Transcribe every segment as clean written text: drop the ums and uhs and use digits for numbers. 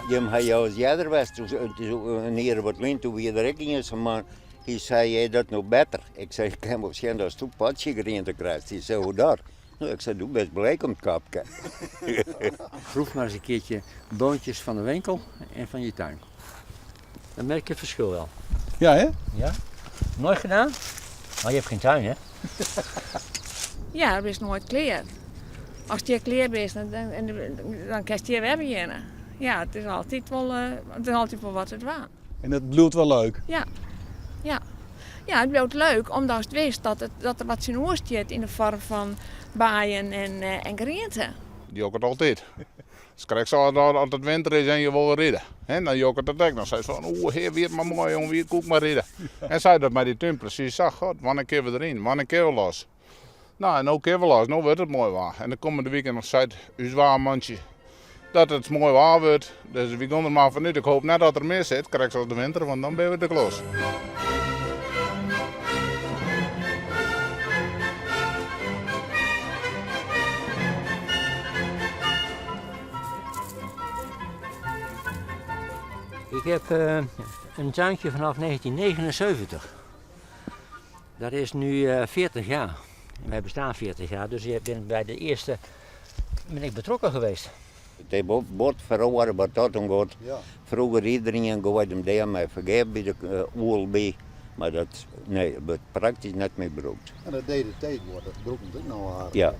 Je had je als jeder was, een heer wat lint, toen we er ook in is, maar hij zei, jij dat nog beter. Ik zei, ik heb waarschijnlijk als toen padje gereden te krijgen. Hij zei, hoe daar? Nou, ik zei, doe best blij om het kapje. Proef maar eens een keertje boontjes van de winkel en van je tuin. Dan merk je het verschil wel. Ja, hè? Ja? Nooit gedaan? Maar je hebt geen tuin, hè? Ja, dat is nooit kleer. Als je kleer bent, dan kan je weer beginnen. Ja, het is altijd wel wat het waard. En dat bloedt wel leuk. Ja. Ja, het blijft leuk, omdat het wist dat er wat zijn oor zit in de vorm van baaien en groenten. Die jokt het altijd. Dus krijg zo als het winter is en je wil ridden. En dan jokt het ook. Dan zei ze van, oeh, heer, weer maar mooi, jongen, weer koek maar ridden. En zei dat met die tuin precies zag, god, wanneer keer we erin, wanneer keer we los. Nou, en ook keer we los, nou wordt het mooi waar. En de komende weekend nog zei u zwaar mandje dat het mooi waar wordt. Dus we gaan er maar vanuit. Ik hoop net dat er meer zit, krijg zoals de winter, want dan ben we de klos. Ik heb een tuintje vanaf 1979. Dat is nu 40 jaar. Wij bestaan 40 jaar, dus ik ben bij de eerste betrokken geweest. Het wordt veranderd wat dat gaat. Ja. Vroeger iedereen gooide hem daarmee vergeven bij de oorlog bij. Maar dat wordt praktisch niet meer gebruikt. En dat deed de tijd worden. Dat broek natuurlijk nou aan. Ja.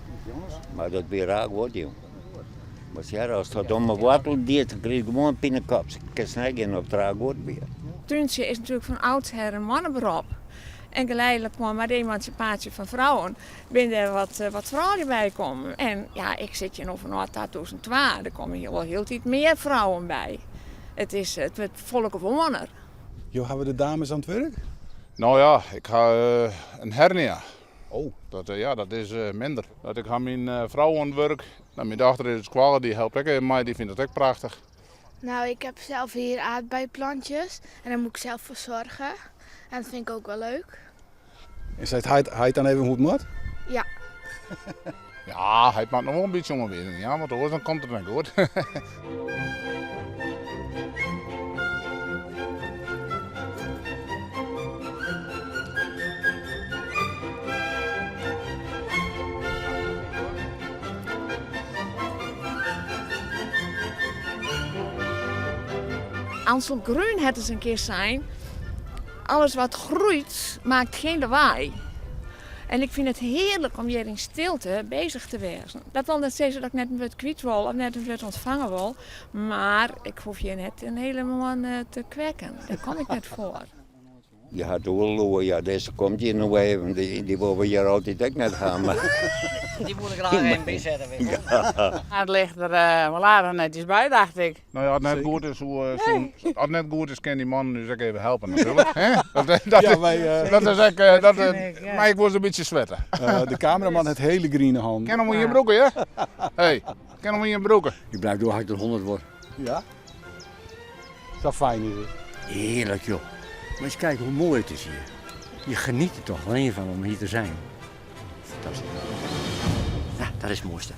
Maar dat weer raar wordt, joh. Maar ja, als dat om een wortel deed, dan kreeg je gewoon een pinnenkop. Ik kan snijden of het raar wordt weer. Tuintje is natuurlijk van oudsher een mannenberoep. En geleidelijk kwam met de emancipatie van vrouwen binnen er wat vrouwen bij komen. En ja, ik zit hier nog vanaf 2002, er komen hier wel heel iets meer vrouwen bij. Het wordt volk wonder. Jo, hebben we de dames aan het werk? Nou ja, ik ga een hernia. Oh. Dat is minder. Dat ik ga mijn vrouw aan het werk. Nou, mijn dochter is kwalen, die helpt ook mij, die vindt het ook prachtig. Nou, ik heb zelf hier aardbeiplantjes en daar moet ik zelf voor zorgen. En dat vind ik ook wel leuk. En zei hij dan even hoe het moet? Ja. Ja, hij maakt nog wel een beetje omweren. Ja, want dan komt het dan goed. Ansel Groen het eens een keer zijn. Alles wat groeit maakt geen lawaai. En ik vind het heerlijk om hier in stilte bezig te wezen. Dat wil net zeggen dat ik net een wat kwijt wil of net een wat ontvangen wil. Maar ik hoef je net een hele man te kwekken. Daar kom ik net voor. Je had wel, ja, deze komt hier nog even. Die willen we hier altijd ook net gaan. Maar... Die moet ik er al even bij zetten. Ja. Het ligt er wel aardig netjes bij, dacht ik. Nou ja, als het net goed is, als het net goed is, kan die man nu ook even helpen natuurlijk. Dat is ook, maar ik was een beetje zwetten. De cameraman het hele groene hand. Ken hem in je broeken, ja? Hey, ken hem in je broeken. Ik blijf door als ik er 100 word. Ja? Zo fijn is het. Heerlijk joh. Maar eens kijken hoe mooi het is hier. Je geniet er toch alleen van om hier te zijn. Fantastisch. Ja, dat is het mooiste.